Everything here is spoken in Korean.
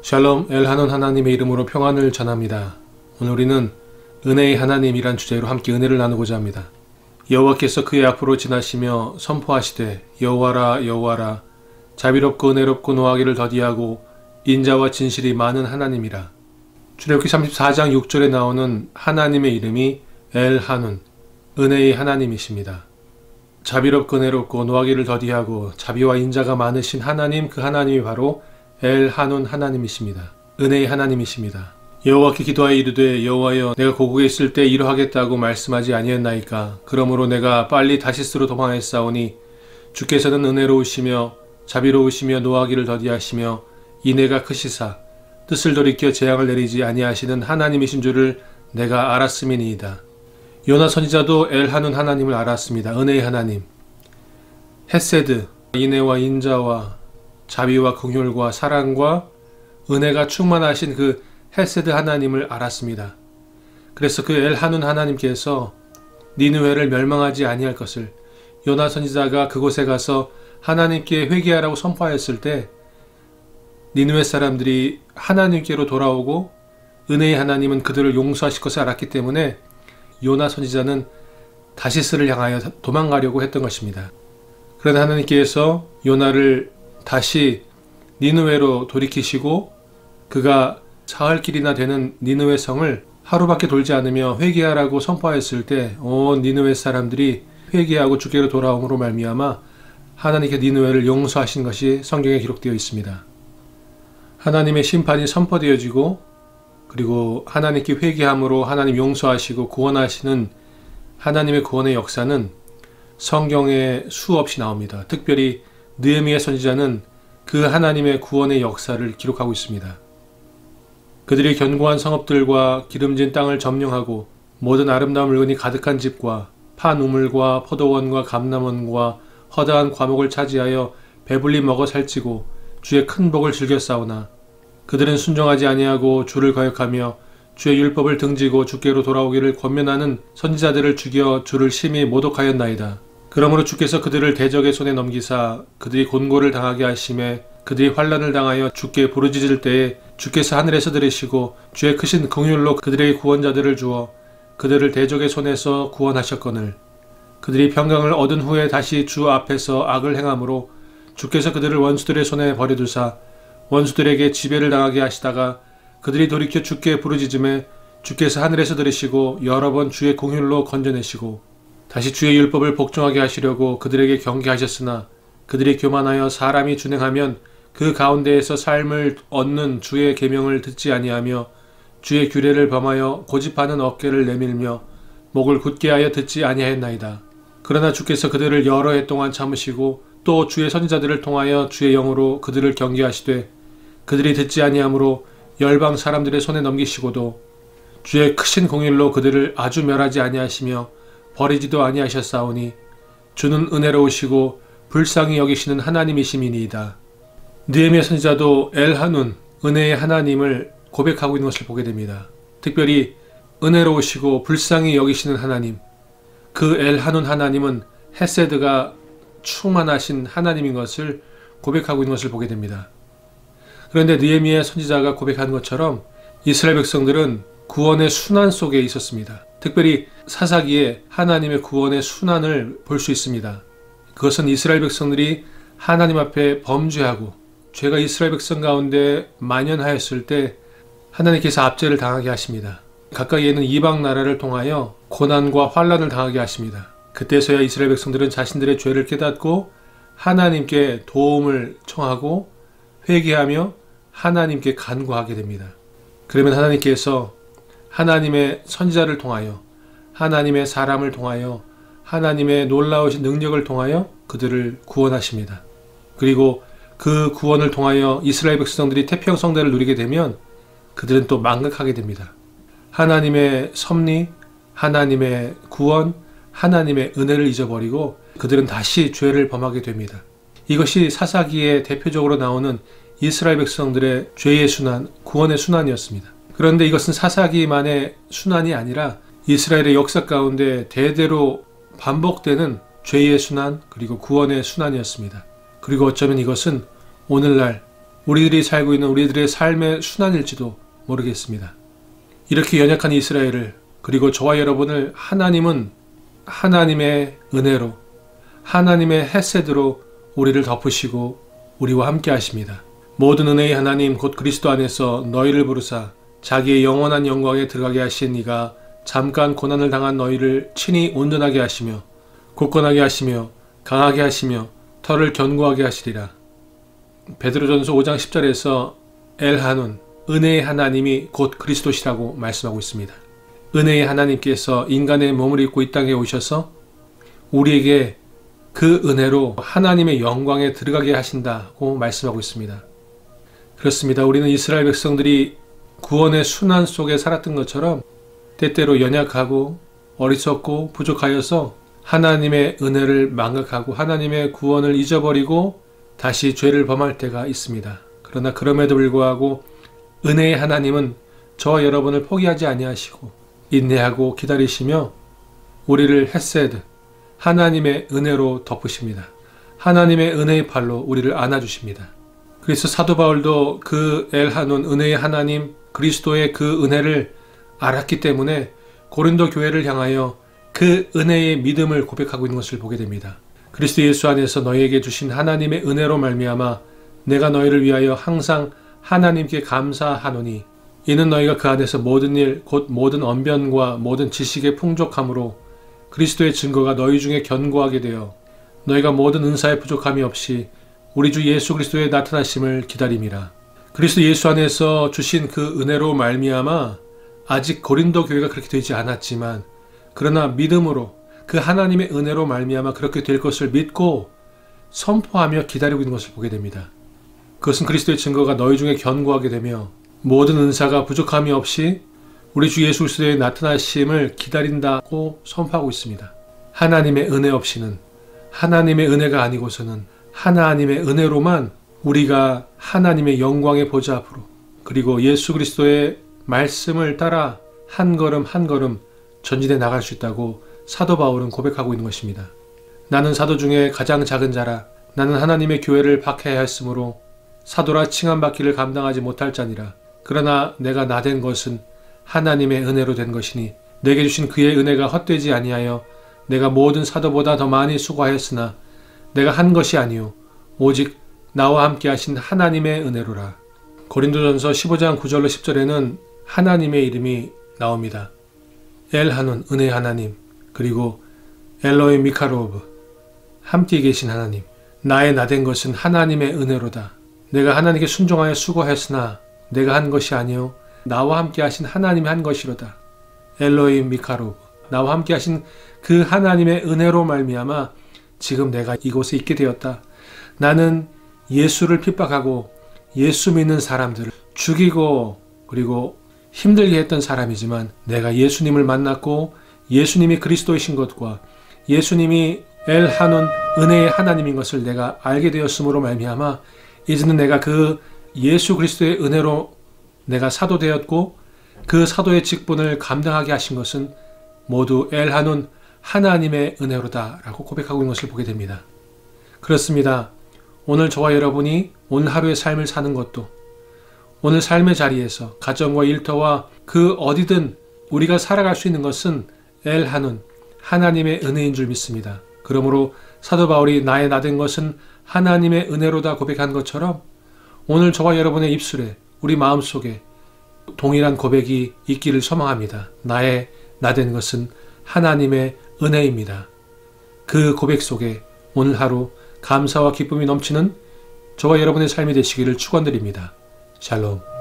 샬롬 엘하논 하나님의 이름으로 평안을 전합니다. 오늘 우리는 은혜의 하나님이란 주제로 함께 은혜를 나누고자 합니다. 여호와께서 그의 앞으로 지나시며 선포하시되 여호와라 여호와라 자비롭고 은혜롭고 노하기를 더디하고 인자와 진실이 많은 하나님이라. 출애굽기 34장 6절에 나오는 하나님의 이름이 엘하논, 은혜의 하나님이십니다. 자비롭고 은혜롭고 노하기를 더디하고 자비와 인자가 많으신 하나님, 그 하나님이 바로 엘하논 하나님이십니다. 은혜의 하나님이십니다. 여호와께 기도하여 이르되 여호와여 내가 고국에 있을 때 이러하겠다고 말씀하지 아니했나이까. 그러므로 내가 빨리 다시스로 도망하였사오니 주께서는 은혜로우시며 자비로우시며 노하기를 더디하시며 인애가 크시사 뜻을 돌이켜 재앙을 내리지 아니하시는 하나님이신 줄을 내가 알았음이니이다. 요나 선지자도 엘하논 하나님을 알았습니다. 은혜의 하나님, 헤세드, 인애와 인자와 자비와 긍휼과 사랑과 은혜가 충만하신 그 헤세드 하나님을 알았습니다. 그래서 그 엘하논 하나님께서 니느웨를 멸망하지 아니할 것을 요나 선지자가 그곳에 가서 하나님께 회개하라고 선포하였을 때 니느웨 사람들이 하나님께로 돌아오고 은혜의 하나님은 그들을 용서하실 것을 알았기 때문에 요나 선지자는 다시스를 향하여 도망가려고 했던 것입니다. 그러나 하나님께서 요나를 다시 니느웨로 돌이키시고 그가 사흘 길이나 되는 니느웨 성을 하루밖에 돌지 않으며 회개하라고 선포하였을 때 온 니느웨 사람들이 회개하고 주께로 돌아옴으로 말미암아 하나님께 니느웨를 용서하신 것이 성경에 기록되어 있습니다. 하나님의 심판이 선포되어지고 그리고 하나님께 회개함으로 하나님 용서하시고 구원하시는 하나님의 구원의 역사는 성경에 수없이 나옵니다. 특별히 느헤미야 선지자는 그 하나님의 구원의 역사를 기록하고 있습니다. 그들이 견고한 성읍들과 기름진 땅을 점령하고 모든 아름다운 물건이 가득한 집과 판 우물과 포도원과 감람원과 허다한 과목을 차지하여 배불리 먹어 살찌고 주의 큰 복을 즐겨 싸우나 그들은 순종하지 아니하고 주를 거역하며 주의 율법을 등지고 주께로 돌아오기를 권면하는 선지자들을 죽여 주를 심히 모독하였나이다. 그러므로 주께서 그들을 대적의 손에 넘기사 그들이 곤고를 당하게 하심에 그들이 환난을 당하여 주께 부르짖을 때에 주께서 하늘에서 들으시고 주의 크신 긍휼로 그들의 구원자들을 주어 그들을 대적의 손에서 구원하셨거늘 그들이 평강을 얻은 후에 다시 주 앞에서 악을 행함으로 주께서 그들을 원수들의 손에 버려두사 원수들에게 지배를 당하게 하시다가 그들이 돌이켜 주께 부르짖음에 주께서 하늘에서 들으시고 여러 번 주의 긍휼로 건져내시고 다시 주의 율법을 복종하게 하시려고 그들에게 경계하셨으나 그들이 교만하여 사람이 준행하면 그 가운데에서 삶을 얻는 주의 계명을 듣지 아니하며 주의 규례를 범하여 고집하는 어깨를 내밀며 목을 굳게 하여 듣지 아니하였나이다. 그러나 주께서 그들을 여러 해 동안 참으시고 또 주의 선지자들을 통하여 주의 영으로 그들을 경계하시되 그들이 듣지 아니하므로 열방 사람들의 손에 넘기시고도 주의 크신 공일로 그들을 아주 멸하지 아니하시며 버리지도 아니하셨사오니 주는 은혜로우시고 불쌍히 여기시는 하나님이심이니이다. 느헤미야 선지자도 엘하논, 은혜의 하나님을 고백하고 있는 것을 보게 됩니다. 특별히 은혜로우시고 불쌍히 여기시는 하나님, 그 엘하논 하나님은 헤세드가 충만하신 하나님인 것을 고백하고 있는 것을 보게 됩니다. 그런데 느헤미야 선지자가 고백한 것처럼 이스라엘 백성들은 구원의 순환 속에 있었습니다. 특별히 사사기에 하나님의 구원의 순환을 볼 수 있습니다. 그것은 이스라엘 백성들이 하나님 앞에 범죄하고 죄가 이스라엘 백성 가운데 만연하였을 때 하나님께서 압제를 당하게 하십니다. 가까이에 있는 이방 나라를 통하여 고난과 환난을 당하게 하십니다. 그때서야 이스라엘 백성들은 자신들의 죄를 깨닫고 하나님께 도움을 청하고 회개하며 하나님께 간구하게 됩니다. 그러면 하나님께서 하나님의 선지자를 통하여 하나님의 사람을 통하여 하나님의 놀라우신 능력을 통하여 그들을 구원하십니다. 그리고 그 구원을 통하여 이스라엘 백성들이 태평성대를 누리게 되면 그들은 또 망각하게 됩니다. 하나님의 섭리, 하나님의 구원, 하나님의 은혜를 잊어버리고 그들은 다시 죄를 범하게 됩니다. 이것이 사사기에 대표적으로 나오는 이스라엘 백성들의 죄의 순환, 구원의 순환이었습니다. 그런데 이것은 사사기만의 순환이 아니라 이스라엘의 역사 가운데 대대로 반복되는 죄의 순환 그리고 구원의 순환이었습니다. 그리고 어쩌면 이것은 오늘날 우리들이 살고 있는 우리들의 삶의 순환일지도 모르겠습니다. 이렇게 연약한 이스라엘을, 그리고 저와 여러분을 하나님은 하나님의 은혜로, 하나님의 헤세드로 우리를 덮으시고 우리와 함께 하십니다. 모든 은혜의 하나님 곧 그리스도 안에서 너희를 부르사 자기의 영원한 영광에 들어가게 하신 이가 잠깐 고난을 당한 너희를 친히 온전하게 하시며 굳건하게 하시며 강하게 하시며 털을 견고하게 하시리라. 베드로전서 5장 10절에서 엘하눈, 은혜의 하나님이 곧 그리스도시라고 말씀하고 있습니다. 은혜의 하나님께서 인간의 몸을 입고 이 땅에 오셔서 우리에게 그 은혜로 하나님의 영광에 들어가게 하신다고 말씀하고 있습니다. 그렇습니다. 우리는 이스라엘 백성들이 구원의 순환 속에 살았던 것처럼 때때로 연약하고 어리석고 부족하여서 하나님의 은혜를 망각하고 하나님의 구원을 잊어버리고 다시 죄를 범할 때가 있습니다. 그러나 그럼에도 불구하고 은혜의 하나님은 저와 여러분을 포기하지 아니하시고 인내하고 기다리시며 우리를 헤세드, 하나님의 은혜로 덮으십니다. 하나님의 은혜의 팔로 우리를 안아주십니다. 그래서 사도 바울도 그 엘하눈, 은혜의 하나님 그리스도의 그 은혜를 알았기 때문에 고린도 교회를 향하여 그 은혜의 믿음을 고백하고 있는 것을 보게 됩니다. 그리스도 예수 안에서 너희에게 주신 하나님의 은혜로 말미암아 내가 너희를 위하여 항상 하나님께 감사하노니 이는 너희가 그 안에서 모든 일 곧 모든 언변과 모든 지식의 풍족함으로 그리스도의 증거가 너희 중에 견고하게 되어 너희가 모든 은사의 부족함이 없이 우리 주 예수 그리스도의 나타나심을 기다림이라. 그리스도 예수 안에서 주신 그 은혜로 말미암아 아직 고린도 교회가 그렇게 되지 않았지만 그러나 믿음으로 그 하나님의 은혜로 말미암아 그렇게 될 것을 믿고 선포하며 기다리고 있는 것을 보게 됩니다. 그것은 그리스도의 증거가 너희 중에 견고하게 되며 모든 은사가 부족함이 없이 우리 주 예수 그리스도의 나타나심을 기다린다고 선포하고 있습니다. 하나님의 은혜 없이는, 하나님의 은혜가 아니고서는 하나님의 은혜로만 우리가 하나님의 영광의 보좌 앞으로 그리고 예수 그리스도의 말씀을 따라 한 걸음 한 걸음 전진해 나갈 수 있다고 사도 바울은 고백하고 있는 것입니다. 나는 사도 중에 가장 작은 자라. 나는 하나님의 교회를 박해하였으므로 사도라 칭함받기를 감당하지 못할 자니라. 그러나 내가 나된 것은 하나님의 은혜로 된 것이니 내게 주신 그의 은혜가 헛되지 아니하여 내가 모든 사도보다 더 많이 수고하였으나 내가 한 것이 아니요 오직 나와 함께 하신 하나님의 은혜로라. 고린도전서 15장 9절로 10절에는 하나님의 이름이 나옵니다. 엘하눈, 은혜의 하나님, 그리고 엘로임 미카로브, 함께 계신 하나님. 나의 나된 것은 하나님의 은혜로다. 내가 하나님께 순종하여 수고하였으나 내가 한 것이 아니요 나와 함께 하신 하나님이 한 것이로다. 엘로임 미카로브, 나와 함께 하신 그 하나님의 은혜로 말미암아 지금 내가 이곳에 있게 되었다. 나는 예수를 핍박하고 예수 믿는 사람들을 죽이고 그리고 힘들게 했던 사람이지만 내가 예수님을 만났고 예수님이 그리스도이신 것과 예수님이 엘하눈, 은혜의 하나님인 것을 내가 알게 되었으므로 말미암아 이제는 내가 그 예수 그리스도의 은혜로 내가 사도 되었고 그 사도의 직분을 감당하게 하신 것은 모두 엘하눈, 하나님의 은혜로다 라고 고백하고 있는 것을 보게 됩니다. 그렇습니다. 오늘 저와 여러분이 오늘 하루의 삶을 사는 것도 오늘 삶의 자리에서 가정과 일터와 그 어디든 우리가 살아갈 수 있는 것은 엘하눈, 하나님의 은혜인 줄 믿습니다. 그러므로 사도 바울이 나의 나된 것은 하나님의 은혜로다 고백한 것처럼 오늘 저와 여러분의 입술에 우리 마음속에 동일한 고백이 있기를 소망합니다. 나의 나된 것은 하나님의 은혜입니다. 그 고백 속에 오늘 하루 감사와 기쁨이 넘치는 저와 여러분의 삶이 되시기를 축원드립니다. 샬롬.